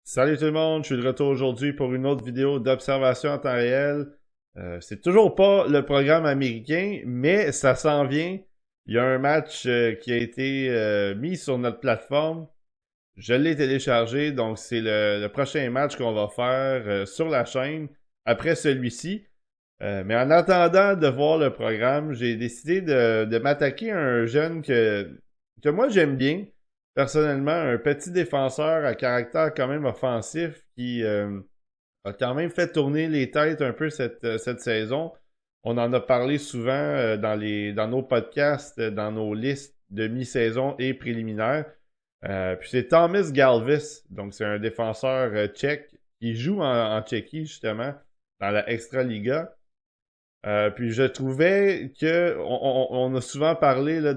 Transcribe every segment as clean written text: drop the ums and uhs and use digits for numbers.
Salut tout le monde, je suis de retour aujourd'hui pour une autre vidéo d'observation en temps réel. C'est toujours pas le programme américain, mais ça s'en vient. Il y a un match qui a été mis sur notre plateforme. Je l'ai téléchargé, donc c'est le prochain match qu'on va faire sur la chaîne après celui-ci. Mais en attendant de voir le programme, j'ai décidé de m'attaquer à un jeune que moi j'aime bien. Personnellement, un petit défenseur à caractère quand même offensif qui a quand même fait tourner les têtes un peu cette saison. On en a parlé souvent dans nos podcasts, dans nos listes de mi-saison et préliminaires. Puis c'est Thomas Galvis, donc c'est un défenseur tchèque qui joue en Tchéquie justement, dans la Extraliga. Puis je trouvais que on a souvent parlé là,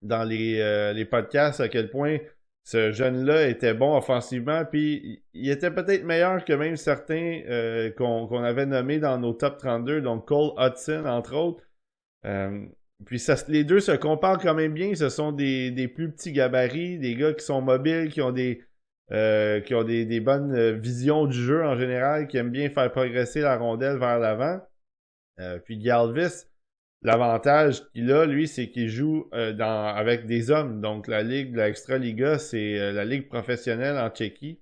dans les podcasts à quel point ce jeune-là était bon offensivement, puis il était peut-être meilleur que même certains qu'on avait nommés dans nos top 32, donc Cole Hudson entre autres. Euh, puis les deux se comparent quand même bien, ce sont des plus petits gabarits, des gars qui sont mobiles, qui ont des bonnes visions du jeu en général, qui aiment bien faire progresser la rondelle vers l'avant. Puis Galvis, l'avantage qu'il a, lui, c'est qu'il joue avec des hommes. Donc, la Ligue de la Extraliga, c'est la Ligue professionnelle en Tchéquie.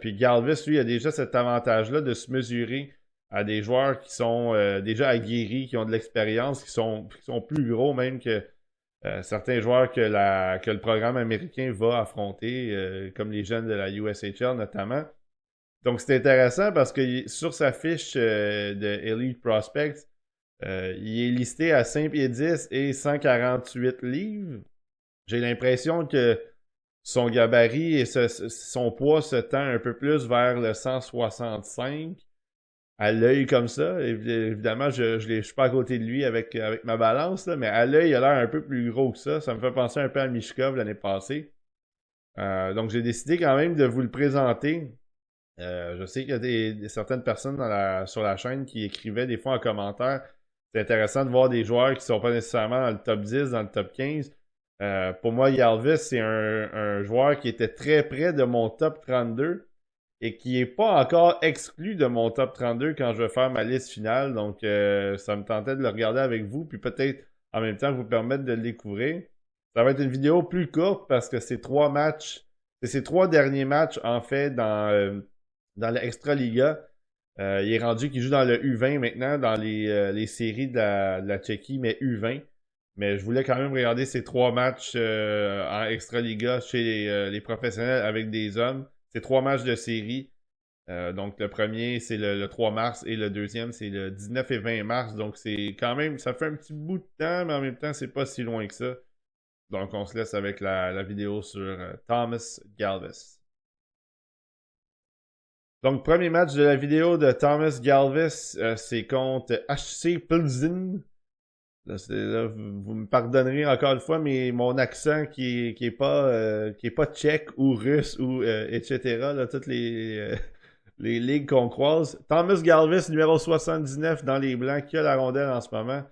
Puis Galvis, lui, a déjà cet avantage-là de se mesurer à des joueurs qui sont déjà aguerris, qui ont de l'expérience, qui sont plus gros même que certains joueurs que le programme américain va affronter, comme les jeunes de la USHL notamment. Donc, c'est intéressant parce que sur sa fiche de Elite Prospects, il est listé à 5 pieds 10 et 148 livres. J'ai l'impression que son gabarit et son poids se tend un peu plus vers le 165 à l'œil comme ça. Évidemment, je suis pas à côté de lui avec ma balance, là, mais à l'œil, il a l'air un peu plus gros que ça. Ça me fait penser un peu à Mishkov l'année passée. Donc, j'ai décidé quand même de vous le présenter. Je sais qu'il y a certaines personnes sur la chaîne qui écrivaient des fois en commentaire. C'est intéressant de voir des joueurs qui sont pas nécessairement dans le top 10, dans le top 15. Pour moi, Yalvis, c'est un joueur qui était très près de mon top 32 et qui est pas encore exclu de mon top 32 quand je vais faire ma liste finale. Donc, ça me tentait de le regarder avec vous, puis peut-être en même temps vous permettre de le découvrir. Ça va être une vidéo plus courte parce que c'est ces trois derniers matchs en fait dans l'Extraliga. Il est rendu qu'il joue dans le U20 maintenant, dans les séries de la Tchéquie, mais U20. Mais je voulais quand même regarder ces trois matchs en Extraliga chez les professionnels avec des hommes. Ces trois matchs de série. Donc le premier, c'est le 3 mars et le deuxième, c'est le 19 et 20 mars. Donc c'est quand même, ça fait un petit bout de temps, mais en même temps, c'est pas si loin que ça. Donc on se laisse avec la vidéo sur Thomas Galvis. Donc, premier match de la vidéo de Thomas Galvis, c'est contre HC Plzeň. Là, vous me pardonnerez encore une fois, mais mon accent qui est pas tchèque ou russe ou etc. Là, toutes les ligues qu'on croise. Thomas Galvis, numéro 79 dans les blancs, qui a la rondelle en ce moment.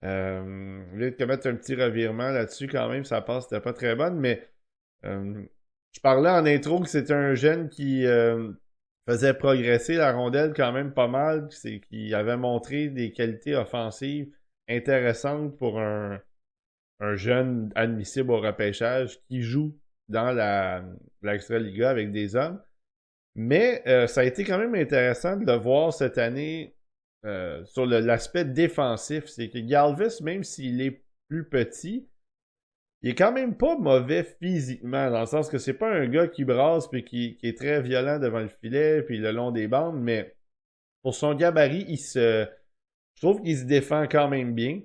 Je voulais te mettre un petit revirement là-dessus quand même, ça passe, c'était pas très bonne, mais euh, je parlais en intro que c'était un jeune qui faisait progresser la rondelle quand même pas mal, c'est qu'il avait montré des qualités offensives intéressantes pour un jeune admissible au repêchage qui joue dans l'Extraliga avec des hommes. Mais ça a été quand même intéressant de le voir cette année sur l'aspect défensif. C'est que Galvis, même s'il est plus petit, il est quand même pas mauvais physiquement, dans le sens que c'est pas un gars qui brasse puis qui est très violent devant le filet puis le long des bandes, mais pour son gabarit, je trouve qu'il se défend quand même bien.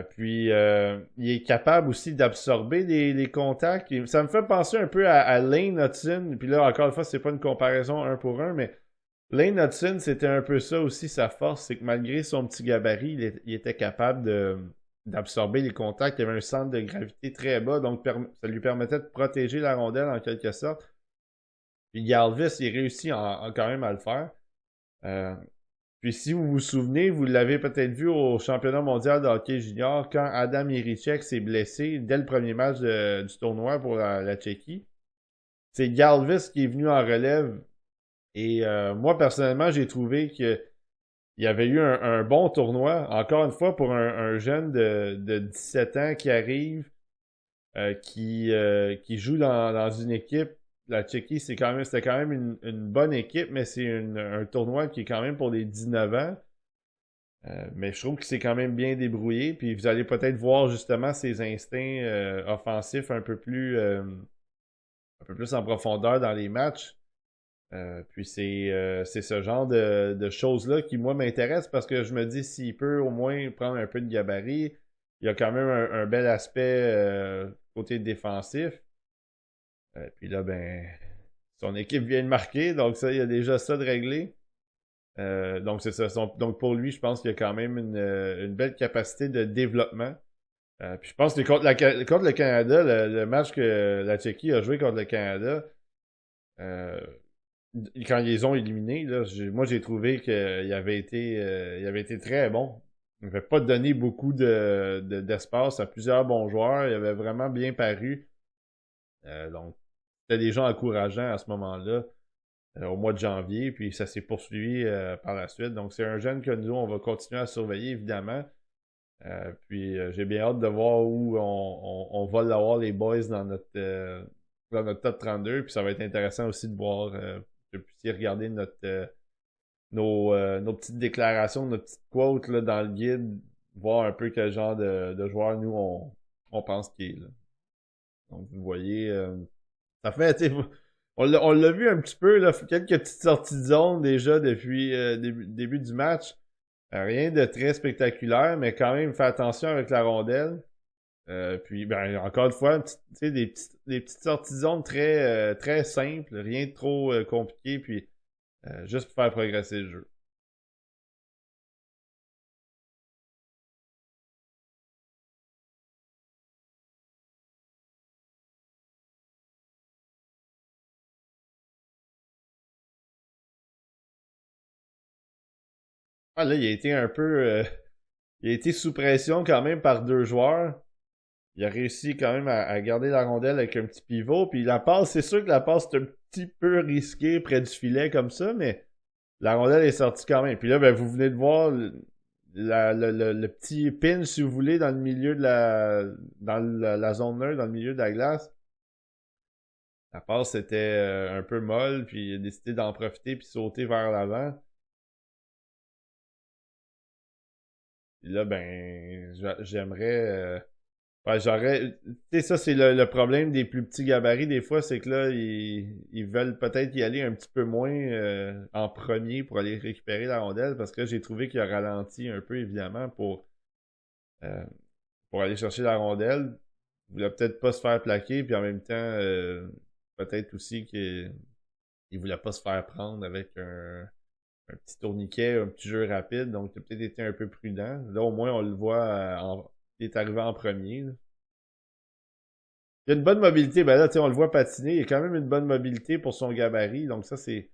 Puis il est capable aussi d'absorber les contacts. Et ça me fait penser un peu à Lane Hudson. Puis là, encore une fois, c'est pas une comparaison un pour un, mais Lane Hudson, c'était un peu ça aussi, sa force, c'est que malgré son petit gabarit, il était capable d'absorber les contacts. Il avait un centre de gravité très bas, donc ça lui permettait de protéger la rondelle en quelque sorte. Puis Galvis, il réussit quand même à le faire. Euh, Puis si vous vous souvenez, vous l'avez peut-être vu au championnat mondial de hockey junior, quand Adam Irichek s'est blessé dès le premier match du tournoi pour la Tchéquie. c'est Galvis qui est venu en relève. Et moi, personnellement, j'ai trouvé qu'il y avait eu un bon tournoi. Encore une fois, pour un jeune de 17 ans qui arrive, qui joue dans une équipe. La Tchéquie, c'était quand même une bonne équipe, mais c'est un tournoi qui est quand même pour les 19 ans. Mais je trouve que c'est quand même bien débrouillé. Puis vous allez peut-être voir justement ses instincts offensifs un peu plus en profondeur dans les matchs. Puis c'est ce genre de choses-là qui, moi, m'intéresse parce que je me dis s'il peut au moins prendre un peu de gabarit, il y a quand même un bel aspect côté défensif. Puis là, ben, son équipe vient de marquer, donc ça, il y a déjà ça de réglé. Donc c'est ça. Donc pour lui, je pense qu'il y a quand même une belle capacité de développement. Puis je pense que contre le Canada, le match que la Tchéquie a joué contre le Canada, euh, quand ils les ont éliminés, là, moi j'ai trouvé qu'il il avait été très bon. Il n'avait pas donné beaucoup d'espace à plusieurs bons joueurs. Il avait vraiment bien paru. Donc, c'était des gens encourageants à ce moment-là, au mois de janvier, puis ça s'est poursuivi par la suite. Donc, c'est un jeune que nous, on va continuer à surveiller, évidemment. Puis, j'ai bien hâte de voir où on va l'avoir, les boys, dans notre top 32. Puis, ça va être intéressant aussi de voir, que vous puissiez regarder nos petites déclarations, nos petites quotes là, dans le guide, voir un peu quel genre de joueur nous, on pense qu'il est. Là. Donc, vous voyez, ça fait, tu sais, on l'a vu un petit peu, là, quelques petites sorties de zone déjà depuis début du match. Rien de très spectaculaire, mais quand même, faire attention avec la rondelle. Puis, ben, encore une fois, des petites sorties de zone très simples, rien de trop compliqué, puis juste pour faire progresser le jeu. Ah, là, il a été il a été sous pression quand même par deux joueurs. Il a réussi quand même à garder la rondelle avec un petit pivot. Puis la passe, c'est sûr que la passe est un petit peu risquée près du filet comme ça, mais la rondelle est sortie quand même. Puis là, ben, vous venez de voir le petit pin, si vous voulez, dans le milieu de la zone neutre, dans le milieu de la glace. La passe était un peu molle, puis il a décidé d'en profiter puis sauter vers l'avant. Puis là, ben, j'aimerais. Ouais, j'aurais. Tu sais, ça, c'est le problème des plus petits gabarits, des fois, c'est que là, ils veulent peut-être y aller un petit peu moins en premier pour aller récupérer la rondelle, parce que là, j'ai trouvé qu'il a ralenti un peu, évidemment, euh, pour aller chercher la rondelle. Il voulait peut-être pas se faire plaquer, puis en même temps, peut-être aussi qu'il voulait pas se faire prendre avec un petit tourniquet, un petit jeu rapide, donc il a peut-être été un peu prudent. Là, au moins, on le voit, il est arrivé en premier. Là. Il a une bonne mobilité. Ben là, tu sais, on le voit patiner. Il a quand même une bonne mobilité pour son gabarit. Donc ça, c'est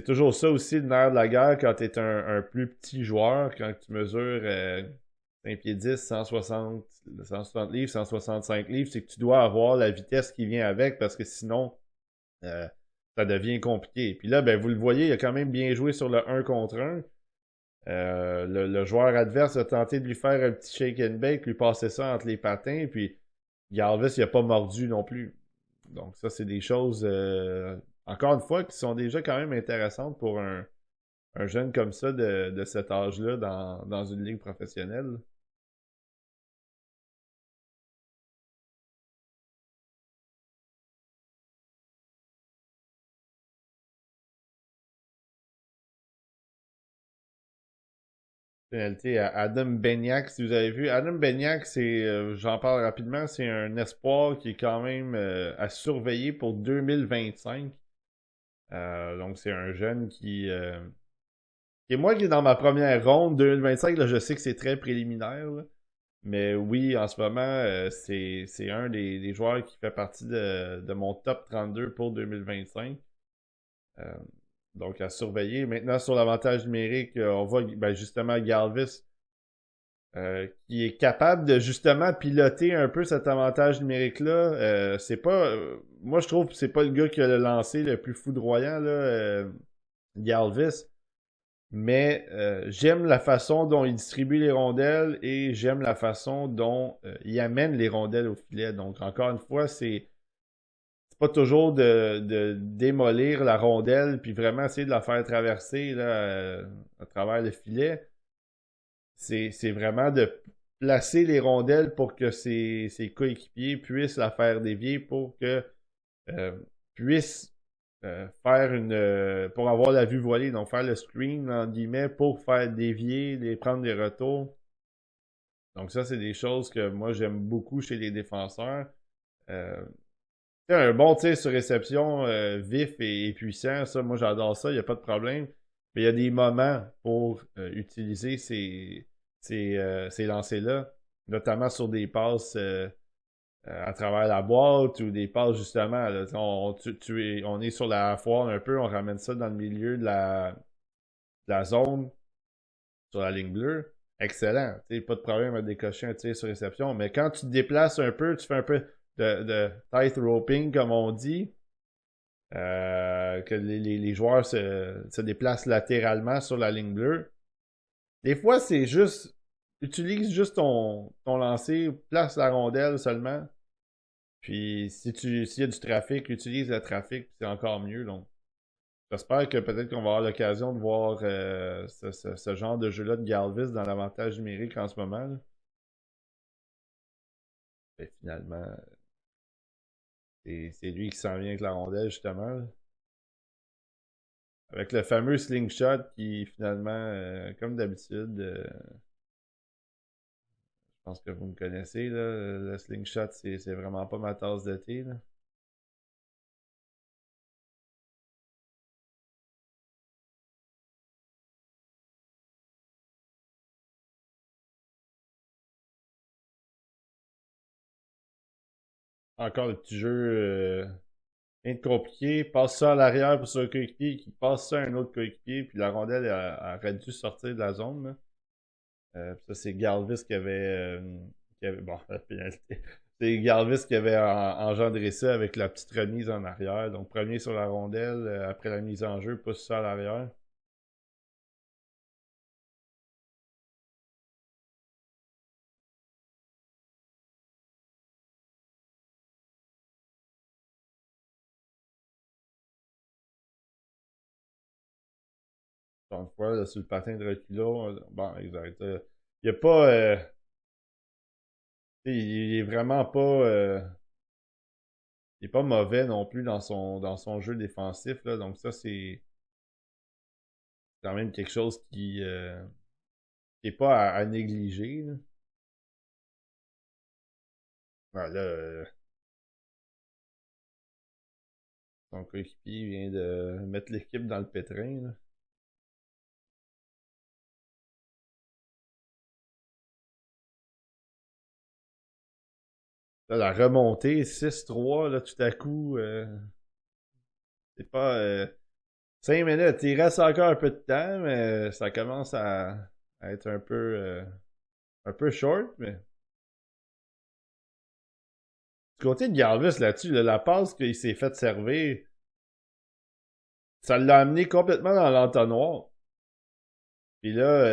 toujours ça aussi le nerf de la guerre quand tu es un plus petit joueur, quand tu mesures 5 pieds 10, 160 livres, 165 livres, c'est que tu dois avoir la vitesse qui vient avec parce que sinon, euh, ça devient compliqué. Puis là, ben, vous le voyez, il a quand même bien joué sur le un contre un. Le joueur adverse a tenté de lui faire un petit shake and bake, lui passer ça entre les patins, puis Galvis, il a pas mordu non plus. Donc ça, c'est des choses, encore une fois, qui sont déjà quand même intéressantes pour un jeune comme ça de cet âge-là dans une ligue professionnelle. Pénalité à Adam Benyak, si vous avez vu. Adam Benyak, j'en parle rapidement, c'est un espoir qui est quand même à surveiller pour 2025. Donc c'est un jeune qui est moi qui est dans ma première ronde 2025. Là, je sais que c'est très préliminaire, là. Mais oui, en ce moment, c'est un des joueurs qui fait partie de mon top 32 pour 2025. Euh, donc, à surveiller. Maintenant, sur l'avantage numérique, on voit ben, justement Galvis. qui est capable de justement piloter un peu cet avantage numérique-là. C'est pas. Moi, je trouve que c'est pas le gars qui a le lancé le plus foudroyant, là, Galvis. Mais j'aime la façon dont il distribue les rondelles et j'aime la façon dont il amène les rondelles au filet. Donc, encore une fois, c'est pas toujours de démolir la rondelle puis vraiment essayer de la faire traverser là, à travers le filet. C'est vraiment de placer les rondelles pour que ses coéquipiers puissent la faire dévier pour que puissent faire pour avoir la vue voilée, donc faire le screen en guillemets pour faire dévier, prendre des retours. Donc ça, c'est des choses que moi j'aime beaucoup chez les défenseurs. Un bon tir sur réception vif et puissant, ça, moi j'adore ça, il n'y a pas de problème. Mais il y a des moments pour utiliser ces lancers-là, notamment sur des passes à travers la boîte ou des passes justement. Là, on est sur la foire un peu, on ramène ça dans le milieu de la zone sur la ligne bleue. Excellent. Pas de problème à décocher un tir sur réception. Mais quand tu te déplaces un peu, tu fais un peu de tight roping, comme on dit, que les joueurs se déplacent latéralement sur la ligne bleue. Des fois, c'est juste utilise juste ton lancer, place la rondelle seulement. Puis s'il y a du trafic, utilise le trafic, c'est encore mieux. Donc, j'espère que peut-être qu'on va avoir l'occasion de voir ce genre de jeu-là de Galvis dans l'avantage numérique en ce moment. Là. Et finalement, c'est lui qui s'en vient avec la rondelle, justement. Là. Avec le fameux slingshot qui, finalement, comme d'habitude, je pense que vous me connaissez, là, le slingshot, c'est vraiment pas ma tasse de thé. Là. Encore le petit jeu rien de compliqué. Passe ça à l'arrière pour son coéquipier qui passe ça à un autre coéquipier, puis la rondelle aurait dû sortir de la zone. Là. Ça, c'est Galvis bon, la pénalité. C'est Galvis qui avait engendré ça avec la petite remise en arrière. Donc, premier sur la rondelle, après la mise en jeu, pousse ça à l'arrière. Une fois, là, sur le patin de reculon, bon, exact. Il n'y a pas. Il est vraiment pas. Il est pas mauvais non plus dans son jeu défensif. Là, donc, ça, c'est quand même quelque chose qui est pas à négliger. Là. Voilà, son coéquipier vient de mettre l'équipe dans le pétrin. Là. Là, la remontée 6-3, là, tout à coup, c'est pas 5 minutes. Il reste encore un peu de temps, mais ça commence à être un peu short. Mais du côté de Garvis là-dessus, là, la passe qu'il s'est fait servir, ça l'a amené complètement dans l'entonnoir. Puis là,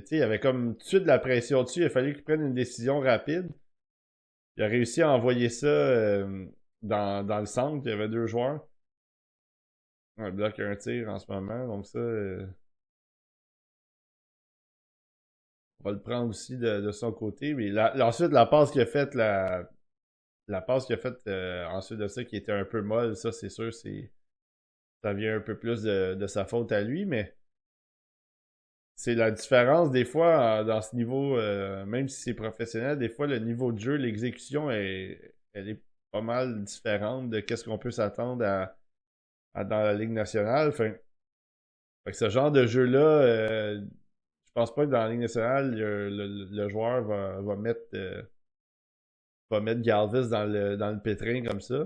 tu sais, il y avait comme tout de suite de la pression dessus. Il a fallu qu'il prenne une décision rapide. Il a réussi à envoyer ça dans le centre. Il y avait deux joueurs. Un bloc et un tir en ce moment. Donc ça, on va le prendre aussi de son côté. Mais ensuite, la passe qu'il a faite, la passe qu'il a faite ensuite de ça, qui était un peu molle, ça, c'est sûr, ça vient un peu plus de sa faute à lui. Mais c'est la différence des fois dans ce niveau, même si c'est professionnel, des fois le niveau de jeu, l'exécution, elle est pas mal différente de qu'est-ce qu'on peut s'attendre dans la Ligue nationale. Fait que ce genre de jeu-là, je pense pas que dans la Ligue nationale, le joueur va mettre Galvis dans le pétrin comme ça.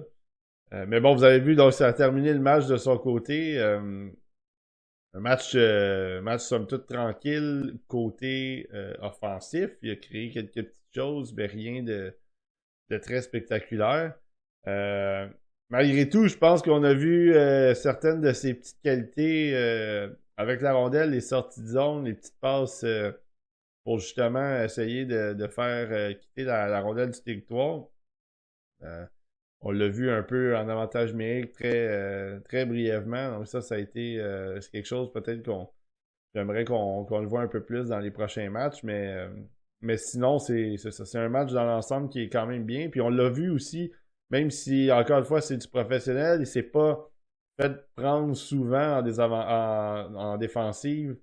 Mais bon, vous avez vu, donc ça a terminé le match de son côté. Match somme toute tranquille, côté offensif. Il a créé quelques petites choses, mais rien de très spectaculaire. Euh, Malgré tout, je pense qu'on a vu certaines de ses petites qualités avec la rondelle, les sorties de zone, les petites passes pour justement essayer de faire quitter la rondelle du territoire. Euh, on l'a vu un peu en avantage numérique très brièvement. Donc ça a été c'est quelque chose peut-être qu'on j'aimerais qu'on le voit un peu plus dans les prochains matchs, mais sinon, c'est ça. C'est un match dans l'ensemble qui est quand même bien. Puis on l'a vu aussi, même si, encore une fois, c'est du professionnel, il s'est pas fait prendre souvent en défensive,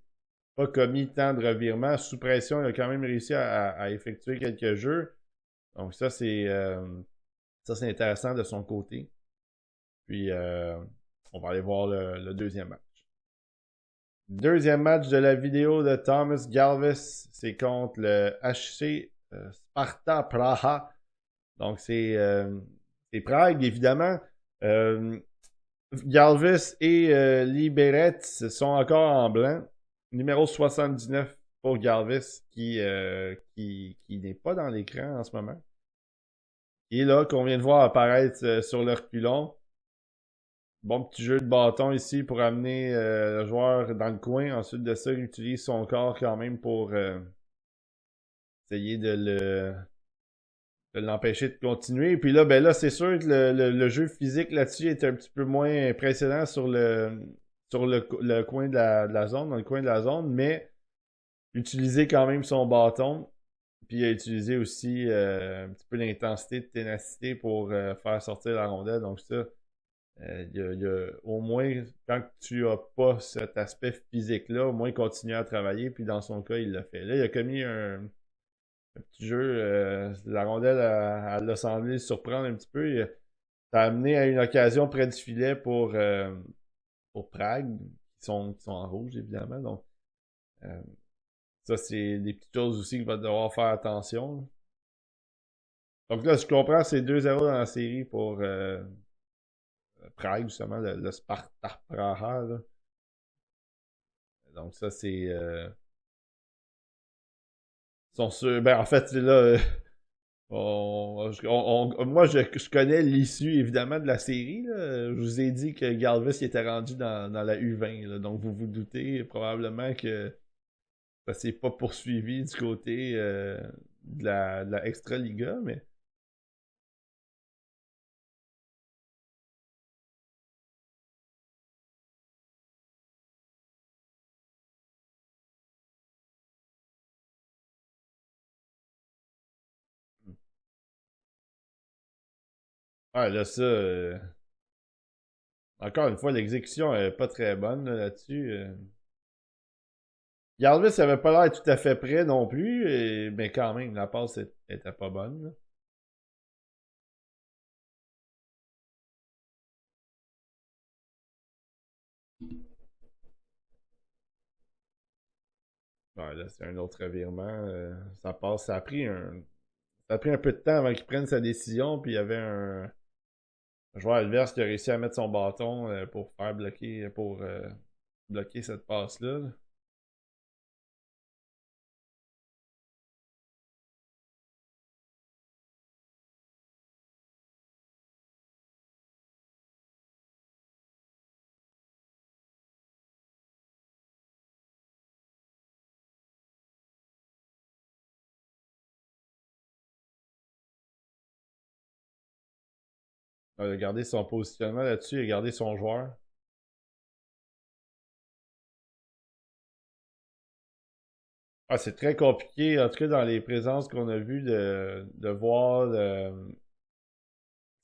pas commis tant de revirements. Sous pression, il a quand même réussi à effectuer quelques jeux. Donc ça, c'est intéressant de son côté. Puis on va aller voir le deuxième match. Deuxième match de la vidéo de Thomas Galvis, c'est contre le HC Sparta Praha. Donc c'est Prague, évidemment. Euh, Galvis et Liberec sont encore en blanc. Numéro 79 pour Galvis, qui n'est pas dans l'écran en ce moment. Et là, qu'on vient de voir apparaître sur le reculon. Bon petit jeu de bâton ici pour amener le joueur dans le coin. Ensuite de ça, il utilise son corps quand même pour essayer de l'empêcher de continuer. Et puis là, ben là, c'est sûr que le jeu physique là-dessus est un petit peu moins impressionnant sur le coin de la zone, dans le coin de la zone, mais utiliser quand même son bâton. Puis il a utilisé aussi un petit peu d'intensité, de ténacité pour faire sortir la rondelle. Donc ça, au moins, quand tu as pas cet aspect physique-là, au moins continuer à travailler. Puis dans son cas, il l'a fait. Là, il a commis un petit jeu. La rondelle, elle l'a semblé surprendre un petit peu. Ça a amené à une occasion près du filet pour Prague, qui sont en rouge, évidemment. Donc, euh, ça, c'est des petites choses aussi qu'il va devoir faire attention. Donc là, je comprends, c'est 2-0 dans la série pour Prague, justement, le Sparta Praha. Là. Donc ça, c'est... sont sûrs... Ben, en fait, là, moi, je connais l'issue, évidemment, de la série. Là. Je vous ai dit que Galvis était rendu dans la U20. Là. Donc, vous vous doutez probablement que ça s'est pas poursuivi du côté de la Extra-Liga, mais... Ouais, là, ça... encore une fois, l'exécution est pas très bonne là-dessus. Galvis avait pas l'air tout à fait prêt non plus, mais quand même, la passe était pas bonne. Là. Ouais, là, c'est un autre revirement. Ça passe. Ça a pris un peu de temps avant qu'il prenne sa décision, puis il y avait un joueur adverse qui a réussi à mettre son bâton pour faire bloquer cette passe-là. Là. Il a gardé son positionnement là-dessus, il a gardé son joueur. Ah, c'est très compliqué, en tout cas dans les présences qu'on a vues, de voir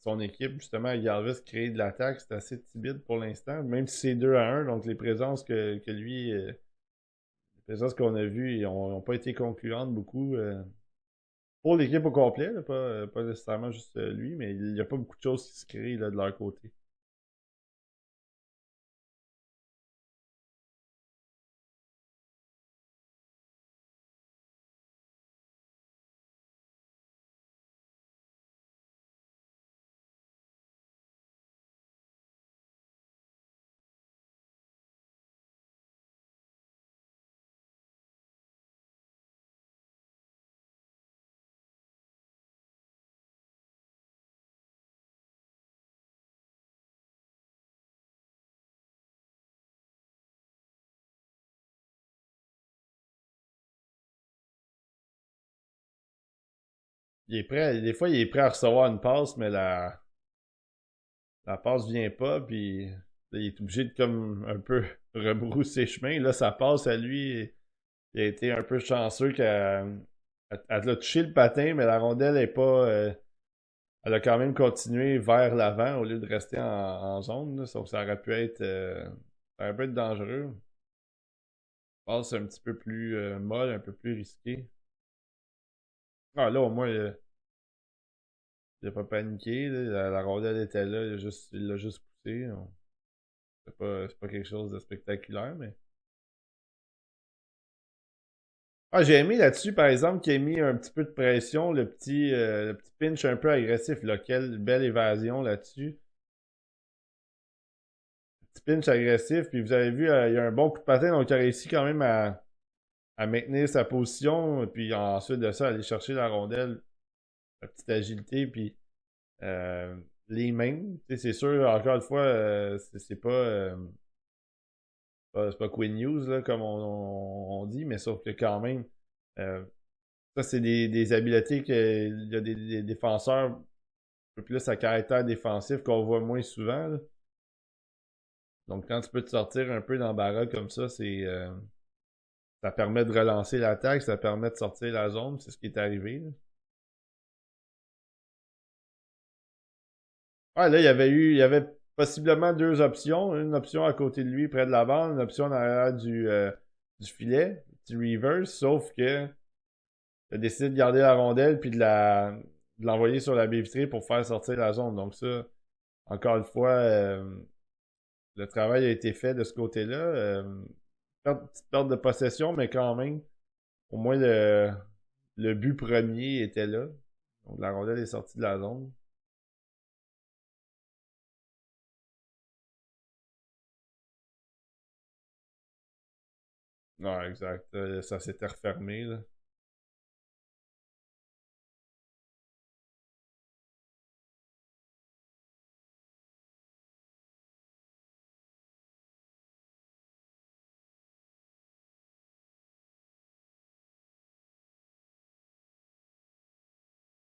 son équipe, justement, Galvis créer de l'attaque. C'est assez timide pour l'instant, même si c'est 2-1. Donc les présences que lui, les présences qu'on a vues, n'ont pas été concluantes beaucoup. Pour l'équipe au complet, là, pas nécessairement juste lui, mais il n'y a pas beaucoup de choses qui se créent là, de leur côté. il est prêt, des fois, il est prêt à recevoir une passe, mais la passe vient pas, puis là, il est obligé de comme un peu rebrousser chemin. Là, sa passe à lui, il a été un peu chanceux qu'elle elle a touché le patin, mais la rondelle est pas. Elle a quand même continué vers l'avant au lieu de rester en zone. Là, sauf que ça aurait pu être dangereux. Passe un petit peu plus molle, un peu plus risqué. Ah là, au moins, il a pas paniqué. Là, la rondelle était là, il l'a juste poussé. C'est pas quelque chose de spectaculaire, mais. Ah, j'ai aimé là-dessus, par exemple, qu'il ait mis un petit peu de pression, le petit pinch un peu agressif, là. Quelle belle évasion là-dessus. Petit pinch agressif, puis vous avez vu, il y a un bon coup de patin, donc il a réussi quand même à maintenir sa position, puis ensuite de ça, aller chercher la rondelle, la petite agilité, puis euh, les mains. Tu sais, c'est sûr, encore une fois, c'est pas Queen News, là, comme on dit, mais sauf que quand même, euh, ça, c'est des habiletés qu'il y a des défenseurs un peu plus à caractère défensif qu'on voit moins souvent, là. Donc, quand tu peux te sortir un peu d'embarras comme ça, ça permet de relancer l'attaque, ça permet de sortir la zone, c'est ce qui est arrivé, là. Ouais, là, il y avait possiblement deux options. Une option à côté de lui, près de la bande, une option en arrière du filet, du reverse, sauf que il a décidé de garder la rondelle puis de l'envoyer sur la baie vitrée pour faire sortir la zone. Donc ça, encore une fois, le travail a été fait de ce côté-là. Petite perte de possession, mais quand même, au moins le but premier était là. Donc la rondelle est sortie de la zone. Non, exact. Ça s'était refermé, là.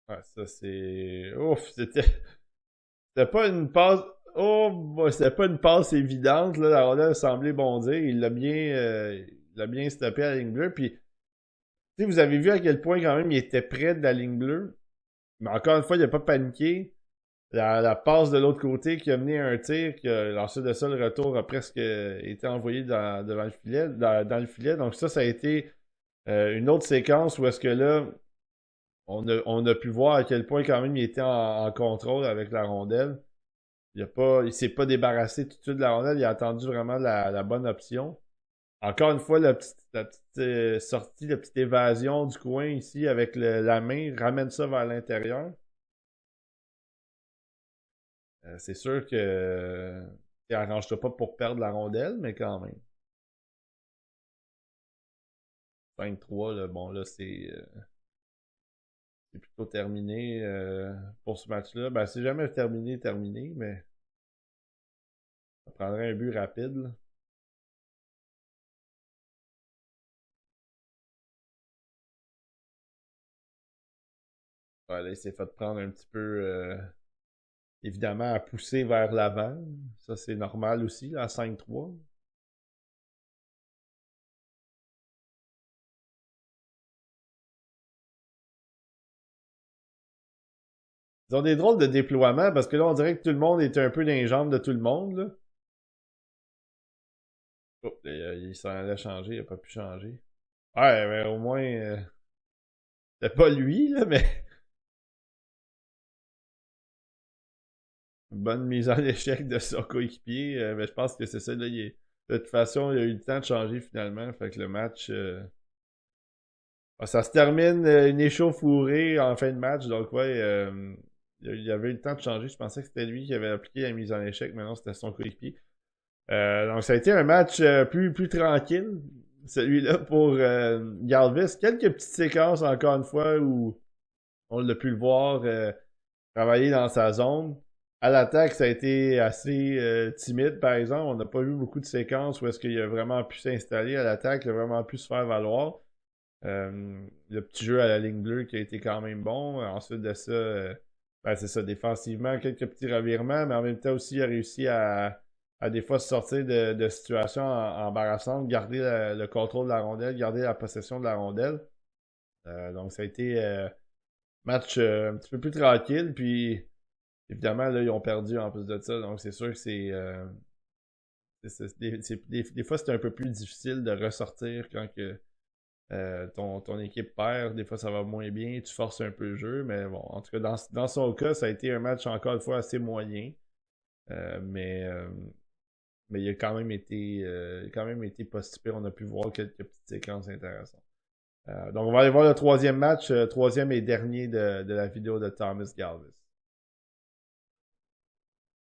Ouais, ça c'est. Ouf, c'était pas une passe. Oh, c'était pas une passe évidente, là. La rondelle semblait bondir. Il l'a bien stoppé à la ligne bleue. Puis, tu sais, vous avez vu à quel point, quand même, il était près de la ligne bleue. Mais encore une fois, il a pas paniqué. La passe de l'autre côté qui a mené à un tir, ensuite de ça, le retour a presque été envoyé devant le filet, dans le filet. Donc, ça a été une autre séquence où est-ce que là, on a pu voir à quel point, quand même, il était en contrôle avec la rondelle. Il s'est pas débarrassé tout de suite de la rondelle, il a attendu vraiment la bonne option. Encore une fois, la petite sortie, la petite évasion du coin ici avec la main, ramène ça vers l'intérieur. C'est sûr que arrange-toi pas pour perdre la rondelle, mais quand même. 5-3, là, bon là, c'est plutôt terminé pour ce match-là. Ben, c'est jamais terminé, mais ça prendrait un but rapide, là. Ouais, là, il s'est fait prendre un petit peu, évidemment, à pousser vers l'avant. Ça, c'est normal aussi, là, à 5-3. Ils ont des drôles de déploiement parce que là, on dirait que tout le monde est un peu dans les jambes de tout le monde, là. Oh, il s'en allait changer, il a pas pu changer. Ouais, mais au moins, c'était pas lui, là, mais une bonne mise en échec de son coéquipier. Mais je pense que c'est ça, là. De toute façon, il a eu le temps de changer finalement. Fait que le match. Ça se termine une échauffourée en fin de match. Donc, ouais, il avait eu le temps de changer. Je pensais que c'était lui qui avait appliqué la mise en échec. Mais non, c'était son coéquipier. Donc, ça a été un match plus tranquille. Celui-là pour Galvis. Quelques petites séquences, encore une fois, où on l'a pu le voir travailler dans sa zone. À l'attaque, ça a été assez timide, par exemple. On n'a pas vu beaucoup de séquences où est-ce qu'il a vraiment pu s'installer à l'attaque, il a vraiment pu se faire valoir. Le petit jeu à la ligne bleue qui a été quand même bon. Ensuite de ça, ben c'est ça, défensivement, quelques petits revirements, mais en même temps aussi, il a réussi à des fois se sortir de situations embarrassantes, garder le contrôle de la rondelle, garder la possession de la rondelle. Donc ça a été match un petit peu plus tranquille, puis évidemment, là, ils ont perdu en plus de ça, donc c'est sûr que des fois, c'est un peu plus difficile de ressortir quand que ton équipe perd. Des fois, ça va moins bien, tu forces un peu le jeu, mais bon, en tout cas, dans son cas, ça a été un match encore une fois assez moyen, euh, mais, euh, mais il a quand même été pas si pire. On a pu voir quelques petites séquences intéressantes. Donc, on va aller voir le troisième match, troisième et dernier de la vidéo de Thomas Galvis.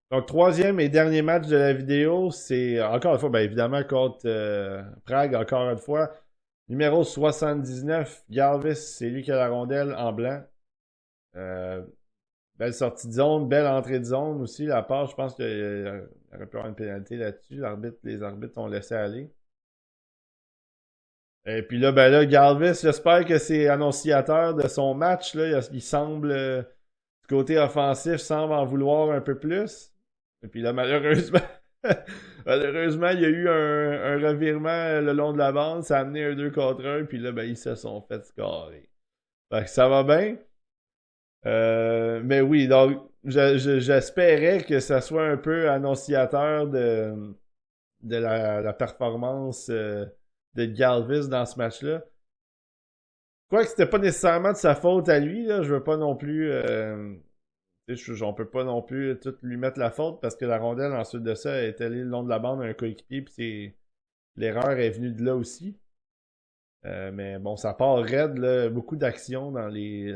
Donc, troisième et dernier match de la vidéo, c'est encore une fois, bien évidemment, contre Prague, encore une fois. Numéro 79, Galvis, c'est lui qui a la rondelle en blanc. Euh, Belle sortie de zone, belle entrée de zone aussi. La passe, je pense qu'il aurait pu avoir une pénalité là-dessus. Les arbitres ont laissé aller. Et puis là, ben là, Galvis, j'espère que c'est annonciateur de son match. Là. Il semble, du côté offensif, semble en vouloir un peu plus. Et puis là, malheureusement, malheureusement, il y a eu un revirement le long de la bande. Ça a amené un 2 contre 1. Puis là, ben, ils se sont fait scorer. Fait que ça va bien. Mais oui, donc j'espérais que ça soit un peu annonciateur de la performance de Galvis dans ce match-là. Quoique c'était pas nécessairement de sa faute à lui, là, je veux pas non plus. On peut pas non plus tout lui mettre la faute parce que la rondelle, ensuite de ça, est allée le long de la bande à un coéquipier, puis l'erreur est venue de là aussi. Mais bon, ça part raide, là, beaucoup d'action dans les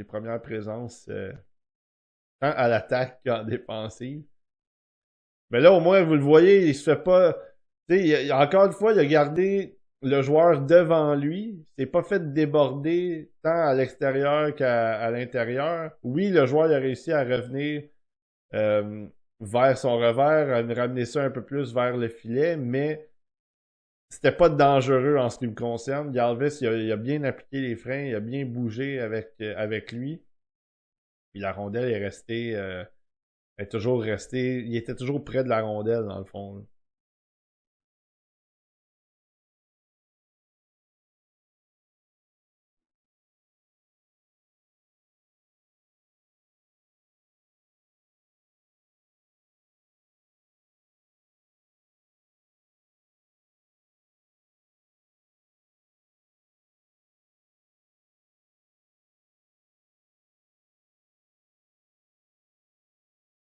premières présences, tant à l'attaque qu'en défensive. Mais là, au moins, vous le voyez, il se fait pas. Tu sais, encore une fois, il a gardé le joueur devant lui. C'est pas fait déborder tant à l'extérieur qu'à l'intérieur. Oui, le joueur il a réussi à revenir euh, vers son revers, à ramener ça un peu plus vers le filet, mais c'était pas dangereux en ce qui me concerne. Galvis, il a bien appliqué les freins, il a bien bougé avec lui. Puis la rondelle est restée. Est toujours resté. Il était toujours près de la rondelle, dans le fond. Là.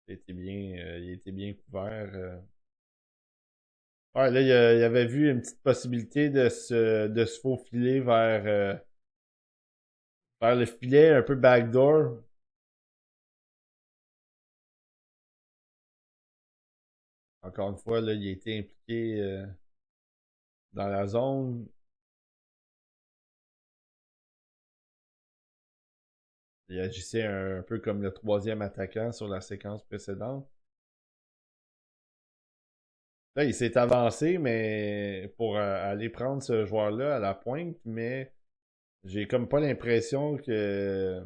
Il était bien couvert. Ouais, là, il avait vu une petite possibilité de se faufiler vers le filet, un peu backdoor. Encore une fois, là, il a été impliqué dans la zone. Il agissait un peu comme le troisième attaquant sur la séquence précédente. Là, il s'est avancé, mais pour aller prendre ce joueur-là à la pointe, mais j'ai comme pas l'impression que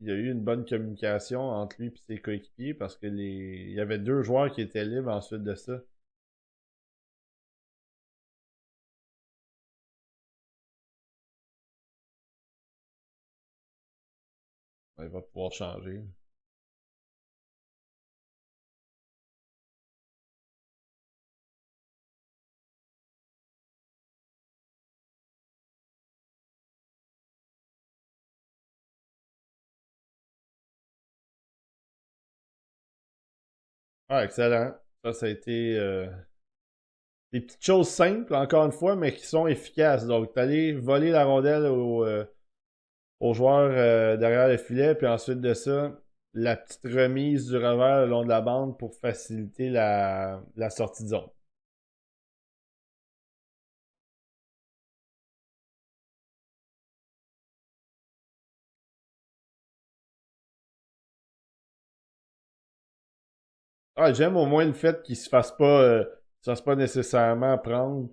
il y a eu une bonne communication entre lui et ses coéquipiers parce que il y avait deux joueurs qui étaient libres ensuite de ça. Il va pouvoir changer. Ah, excellent. Ça a été des petites choses simples, encore une fois, mais qui sont efficaces. Donc, t'allais voler la rondelle aux joueurs derrière le filet, puis ensuite de ça, la petite remise du revers le long de la bande pour faciliter la sortie de zone. Ah, j'aime au moins le fait qu'il se fasse pas nécessairement prendre.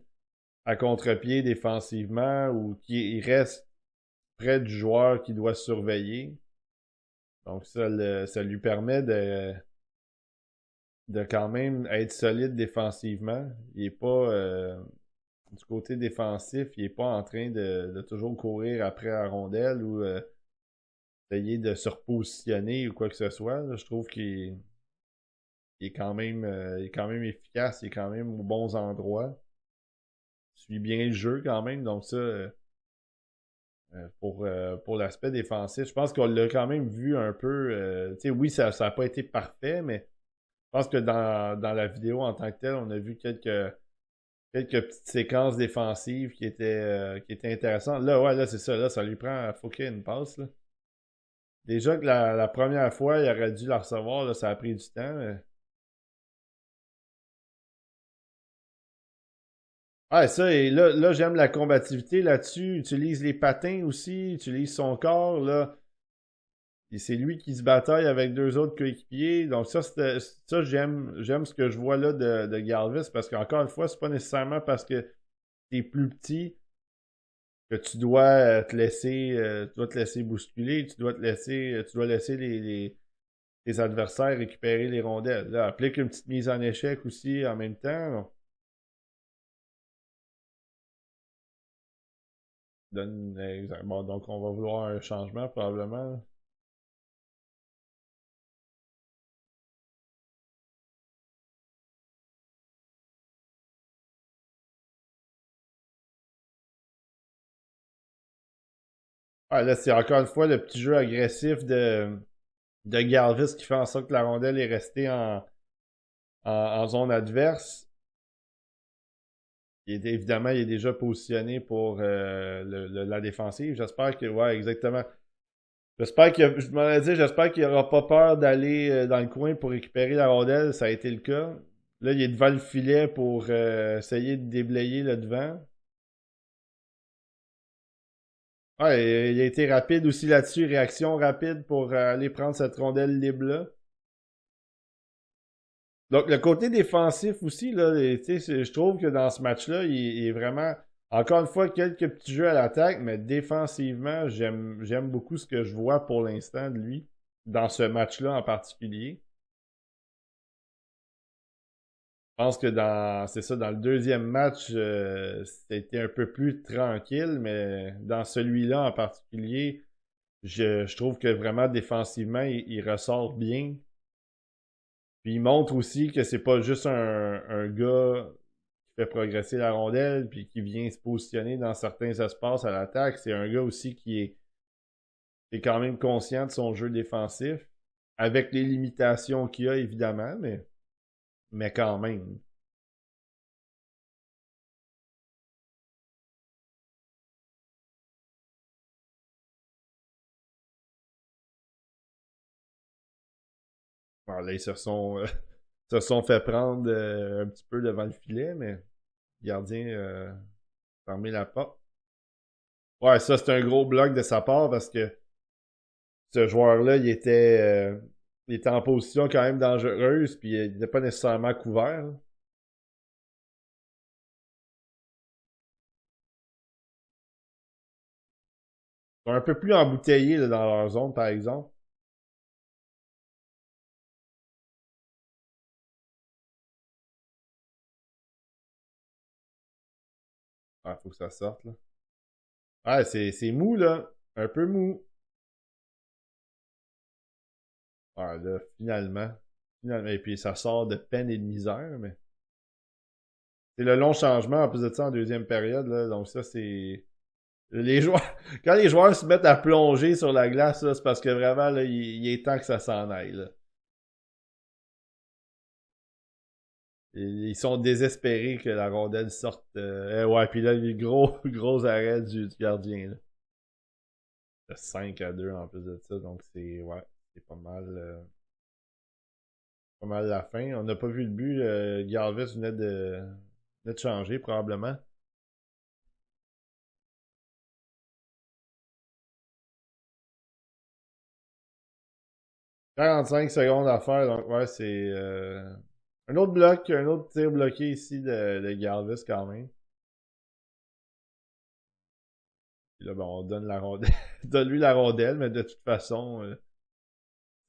à contre-pied défensivement ou qu'il reste près du joueur qui doit surveiller. Donc ça lui permet de quand même être solide défensivement. Il est pas du côté défensif, il est pas en train de toujours courir après la rondelle ou essayer de se repositionner ou quoi que ce soit. Là. Je trouve il est quand même efficace, il est quand même aux bons endroits. Il suit bien le jeu quand même, donc ça pour l'aspect défensif, je pense qu'on l'a quand même vu un peu. Tu sais, oui, ça n'a pas été parfait, mais je pense que dans la vidéo en tant que telle, on a vu quelques petites séquences défensives qui étaient intéressantes. Là, ouais, là, c'est ça. Là, ça lui prend. Faut qu'il y ait une passe. Là. Déjà que la première fois, il aurait dû la recevoir. Là, ça a pris du temps. Mais... Ah, ça, et là j'aime la combativité là-dessus. Utilise les patins aussi, utilise son corps. Là. Et c'est lui qui se bataille avec deux autres coéquipiers. Donc ça j'aime ce que je vois là de Galvis parce qu'encore une fois, c'est pas nécessairement parce que t'es plus petit que tu dois te laisser bousculer, tu dois laisser tes adversaires récupérer les rondelles. Là, applique une petite mise en échec aussi en même temps. Bon, donc on va vouloir un changement probablement. Ah, là, c'est encore une fois le petit jeu agressif de Galvis qui fait en sorte que la rondelle est restée en zone adverse. Évidemment, il est déjà positionné pour la défensive. J'espère que, ouais, exactement. Je m'en ai dit, j'espère qu'il n'aura pas peur d'aller dans le coin pour récupérer la rondelle. Ça a été le cas. Là, il est devant le filet pour essayer de déblayer le devant. Ouais, il a été rapide aussi là-dessus. Réaction rapide pour aller prendre cette rondelle libre-là. Donc, le côté défensif aussi, là, je trouve que dans ce match-là, il est vraiment, encore une fois, quelques petits jeux à l'attaque, mais défensivement, j'aime beaucoup ce que je vois pour l'instant de lui, dans ce match-là en particulier. Je pense que c'est ça, dans le deuxième match, c'était un peu plus tranquille, mais dans celui-là en particulier, je trouve que vraiment défensivement, il ressort bien. Puis il montre aussi que c'est pas juste un gars qui fait progresser la rondelle puis qui vient se positionner dans certains espaces à l'attaque. C'est un gars aussi qui est quand même conscient de son jeu défensif, avec les limitations qu'il a évidemment, mais quand même. Bon, là, se sont fait prendre un petit peu devant le filet, mais le gardien fermé la porte. Ouais, ça c'est un gros bloc de sa part parce que ce joueur-là, il était en position quand même dangereuse, puis il n'était pas nécessairement couvert. Là. Ils sont un peu plus embouteillés là, dans leur zone, par exemple. Ah, faut que ça sorte, là. Ah, c'est mou, là. Un peu mou. Ah, là, finalement. Finalement. Et puis, ça sort de peine et de misère, mais... C'est le long changement, en plus de ça, en deuxième période, là. Donc ça, c'est... Les joueurs... Quand les joueurs se mettent à plonger sur la glace, là, c'est parce que vraiment, là, il est temps que ça s'en aille, là. Ils sont désespérés que la rondelle sorte. Ouais, puis là, le gros arrêt du gardien. Là. 5 à 2 en plus de ça, donc c'est pas mal la fin. On n'a pas vu le but. Galvez venait de changer probablement. 45 secondes à faire, donc ouais, c'est un autre bloc, un autre tir bloqué ici de Galvez quand même. Puis là, ben, on donne la rondelle. Donne-lui la rondelle, mais de toute façon,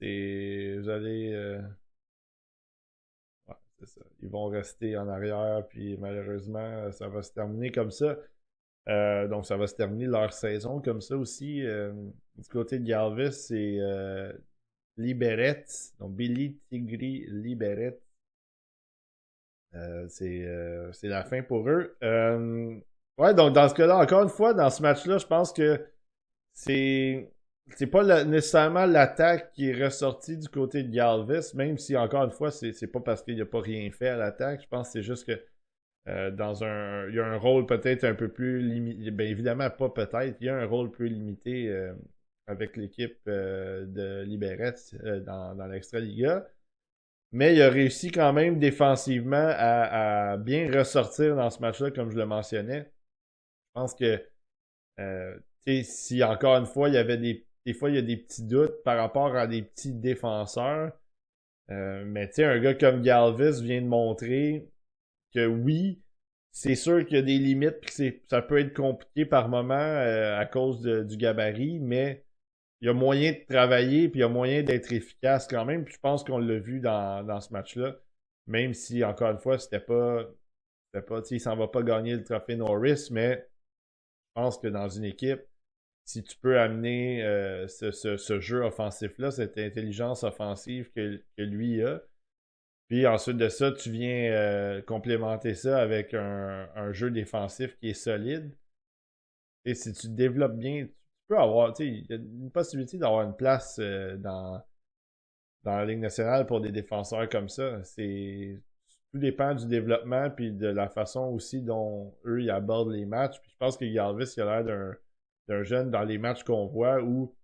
vous allez. Ouais, c'est ça. Ils vont rester en arrière, puis malheureusement, ça va se terminer comme ça. Donc, ça va se terminer leur saison comme ça aussi. Du côté de Galvis, c'est Liberet. Donc, Billy Tigri Liberet. C'est la fin pour eux. Ouais, donc dans ce cas-là, encore une fois, dans ce match-là, je pense que c'est c'est pas nécessairement l'attaque qui est ressortie du côté de Galvis, même si encore une fois, c'est pas parce qu'il a pas rien fait à l'attaque. Je pense que c'est juste que il y a un rôle peut-être un peu plus limité. Bien évidemment, pas peut-être. Il y a un rôle plus limité avec l'équipe de Liberec dans l'Extra-Liga. Mais il a réussi quand même défensivement à bien ressortir dans ce match-là, comme je le mentionnais. Je pense que si encore une fois, il y avait des fois, il y a des petits doutes par rapport à des petits défenseurs. Mais tu sais, un gars comme Galvis vient de montrer que oui, c'est sûr qu'il y a des limites et que ça peut être compliqué par moment à cause du gabarit, mais il y a moyen de travailler puis il y a moyen d'être efficace quand même. Puis je pense qu'on l'a vu dans ce match-là. Même si, encore une fois, c'était pas il s'en va pas gagner le trophée Norris, mais je pense que dans une équipe, si tu peux amener ce jeu offensif-là, cette intelligence offensive que lui a, puis ensuite de ça, tu viens complémenter ça avec un jeu défensif qui est solide. Et si tu te développes bien, tu peux avoir, tu sais, il y a une possibilité d'avoir une place dans la Ligue nationale pour des défenseurs comme ça. Tout dépend du développement puis de la façon aussi dont eux ils abordent les matchs. Puis je pense que Galvis il a l'air d'un jeune dans les matchs qu'on voit où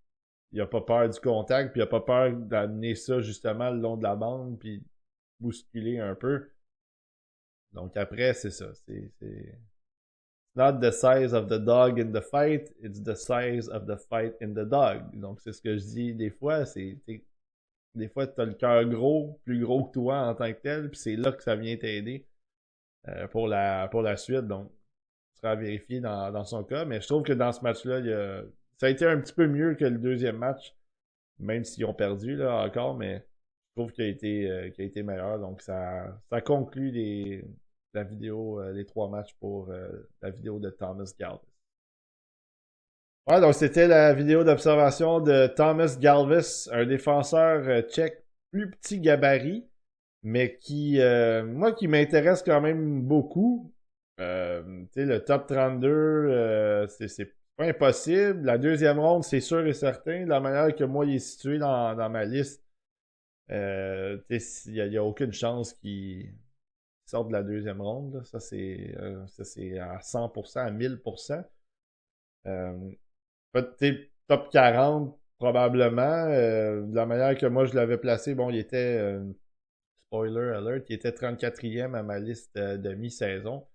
il a pas peur du contact, puis il a pas peur d'amener ça justement le long de la bande, puis bousculer un peu. Donc après, c'est ça. C'est not the size of the dog in the fight, it's the size of the fight in the dog. Donc c'est ce que je dis des fois, des fois tu as le cœur gros, plus gros que toi en tant que tel, puis c'est là que ça vient t'aider pour la suite. Donc ce sera à vérifier dans son cas, mais je trouve que dans ce match-là, ça a été un petit peu mieux que le deuxième match, même s'ils ont perdu là encore, mais je trouve qu'il a été meilleur. Donc ça conclut la vidéo, les trois matchs pour la vidéo de Thomas Galvis. Ouais, donc c'était la vidéo d'observation de Thomas Galvis, un défenseur tchèque plus petit gabarit, mais moi, qui m'intéresse quand même beaucoup. Tu sais, le top 32, c'est pas impossible. La deuxième ronde, c'est sûr et certain. De la manière que moi, il est situé dans ma liste, tu sais, il y a aucune chance qu'il sorte de la deuxième ronde. Là. Ça, c'est à 100%, à 1000%. Top 40, probablement. De la manière que moi, je l'avais placé, bon, il était, spoiler alert, il était 34e à ma liste de mi-saison.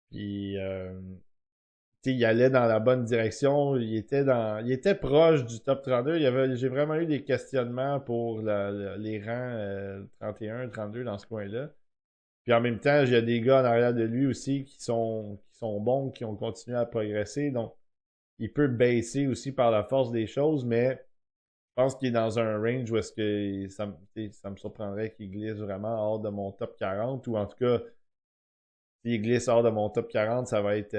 Puis, il allait dans la bonne direction. Il était proche du top 32. J'ai vraiment eu des questionnements pour les rangs 31, 32 dans ce coin-là. Puis en même temps, il y a des gars en arrière de lui aussi qui sont bons, qui ont continué à progresser. Donc, il peut baisser aussi par la force des choses, mais je pense qu'il est dans un range où est-ce que ça me surprendrait qu'il glisse vraiment hors de mon top 40, ou en tout cas, s'il glisse hors de mon top 40, ça va être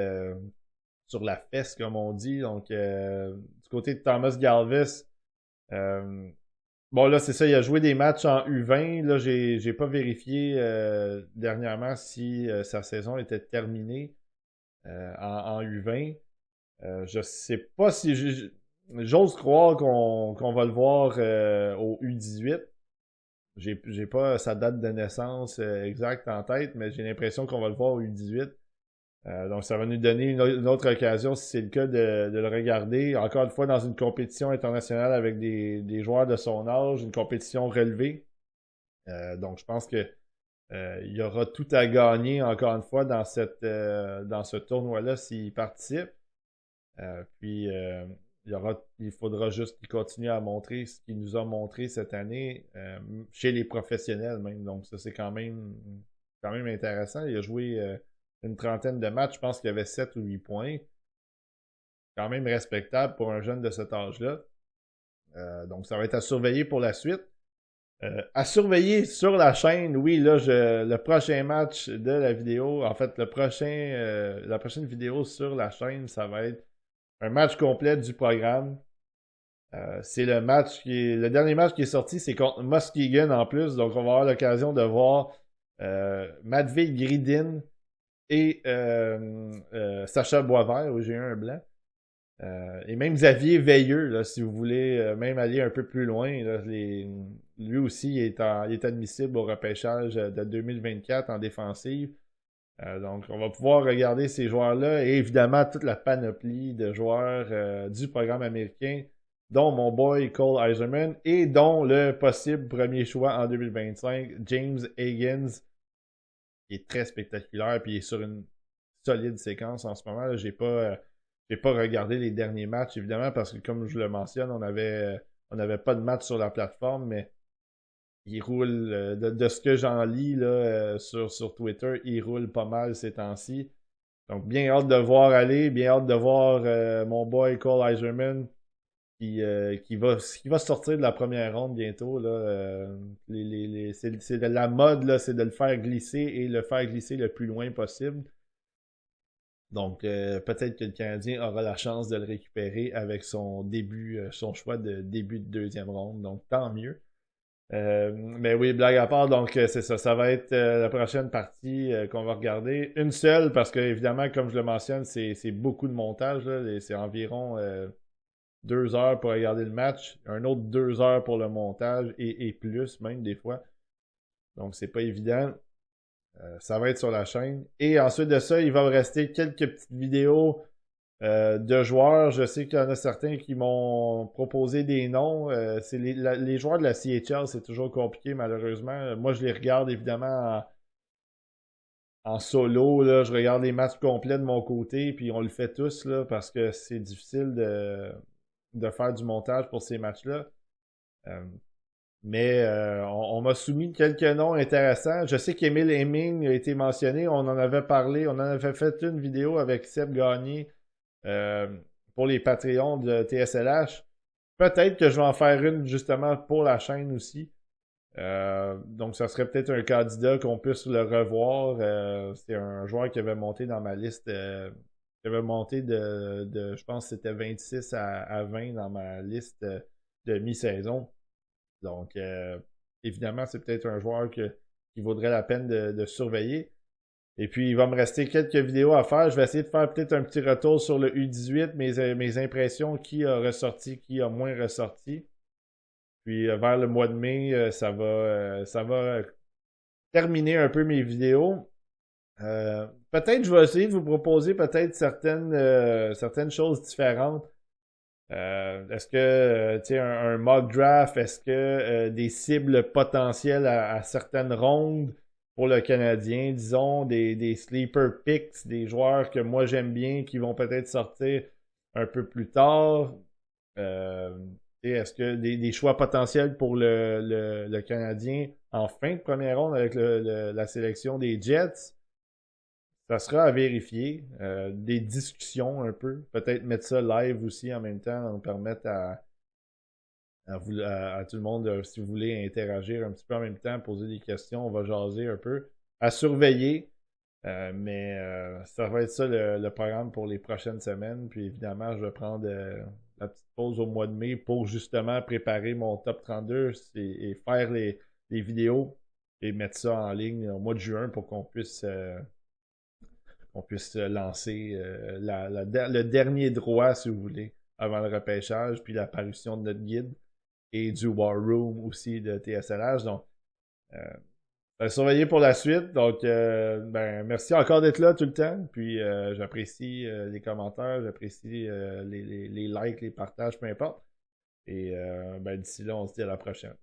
sur la fesse, comme on dit. Donc, du côté de Thomas Galvis, bon, là, c'est ça, il a joué des matchs en U20. Là, j'ai pas vérifié dernièrement si sa saison était terminée en U20. Je sais pas si j'ose croire qu'on va le voir au U18. J'ai pas sa date de naissance exacte en tête, mais j'ai l'impression qu'on va le voir au U18. Donc ça va nous donner une autre occasion, si c'est le cas, de le regarder. Encore une fois, dans une compétition internationale avec des joueurs de son âge, une compétition relevée. Donc je pense que il y aura tout à gagner, encore une fois, dans ce tournoi-là s'il participe. Puis il faudra juste qu'il continue à montrer ce qu'il nous a montré cette année chez les professionnels même. Donc ça c'est quand même intéressant. Il a joué une trentaine de matchs, je pense qu'il y avait 7 ou 8 points. quand même respectable pour un jeune de cet âge-là. Donc, ça va être à surveiller pour la suite. À surveiller sur la chaîne, oui, là, le prochain match de la vidéo, en fait, la prochaine vidéo sur la chaîne, ça va être un match complet du programme. C'est le dernier match qui est sorti, c'est contre Muskegon en plus, donc on va avoir l'occasion de voir Matvei Gridin et Sacha Boisvert, où j'ai eu un blanc. Et même Xavier Veilleux, là, si vous voulez même aller un peu plus loin, là, lui aussi il est admissible au repêchage de 2024 en défensive. Donc on va pouvoir regarder ces joueurs-là et évidemment toute la panoplie de joueurs du programme américain, dont mon boy Cole Eiserman et dont le possible premier choix en 2025, James Higgins, qui est très spectaculaire puis il est sur une solide séquence en ce moment. Là, j'ai pas regardé les derniers matchs, évidemment, parce que comme je le mentionne, on avait pas de match sur la plateforme, mais il roule, de ce que j'en lis là, sur Twitter, il roule pas mal ces temps-ci. Donc, bien hâte de voir aller, bien hâte de voir mon boy Cole Eiserman qui va sortir de la première ronde bientôt. Là, c'est de la mode, là, c'est de le faire glisser et le faire glisser le plus loin possible. Donc, peut-être que le Canadien aura la chance de le récupérer avec son choix de début de deuxième ronde. Donc, tant mieux. Mais oui, blague à part, donc c'est ça. Ça va être la prochaine partie qu'on va regarder. Une seule, parce que évidemment, comme je le mentionne, c'est beaucoup de montage. C'est environ 2 heures pour regarder le match. Un autre 2 heures pour le montage et plus, même des fois. Donc, c'est pas évident. Ça va être sur la chaîne. Et ensuite de ça, il va me rester quelques petites vidéos de joueurs. Je sais qu'il y en a certains qui m'ont proposé des noms. C'est les joueurs de la CHL, c'est toujours compliqué, malheureusement. Moi, je les regarde évidemment en solo. Là. Je regarde les matchs complets de mon côté, puis on le fait tous là, parce que c'est difficile de faire du montage pour ces matchs-là. Mais on m'a soumis quelques noms intéressants. Je sais qu'Emile Hemming a été mentionné. On en avait parlé. On en avait fait une vidéo avec Seb Gagné euh, pour les Patreons de TSLH. Peut-être que je vais en faire une justement pour la chaîne aussi. Donc, ça serait peut-être un candidat qu'on puisse le revoir. C'est un joueur qui avait monté dans ma liste. Qui avait monté je pense que c'était 26 à 20 dans ma liste de mi-saison. Donc, évidemment, c'est peut-être un joueur qui vaudrait la peine de surveiller. Et puis, il va me rester quelques vidéos à faire. Je vais essayer de faire peut-être un petit retour sur le U18, mes impressions, qui a ressorti, qui a moins ressorti. Puis, vers le mois de mai, ça va terminer un peu mes vidéos. Peut-être je vais essayer de vous proposer peut-être certaines choses différentes. Est-ce que, tu sais, un mock draft, est-ce que des cibles potentielles à certaines rondes pour le Canadien, disons, des sleeper picks, des joueurs que moi j'aime bien, qui vont peut-être sortir un peu plus tard? Euh, est-ce que des choix potentiels pour le Canadien en fin de première ronde avec la sélection des Jets? Ça sera à vérifier. Des discussions un peu. Peut-être mettre ça live aussi en même temps, nous permettre à tout le monde, si vous voulez interagir un petit peu en même temps, poser des questions, on va jaser un peu. À surveiller. Mais ça va être ça le programme pour les prochaines semaines. Puis évidemment, je vais prendre la petite pause au mois de mai pour justement préparer mon top 32 et faire les vidéos et mettre ça en ligne au mois de juin pour qu'on puisse lancer le dernier droit, si vous voulez, avant le repêchage, puis l'apparition de notre guide et du War Room aussi de TSLH. Donc, surveillez pour la suite. Donc, merci encore d'être là tout le temps. Puis, j'apprécie les commentaires, j'apprécie les likes, les partages, peu importe. Et d'ici là, on se dit à la prochaine.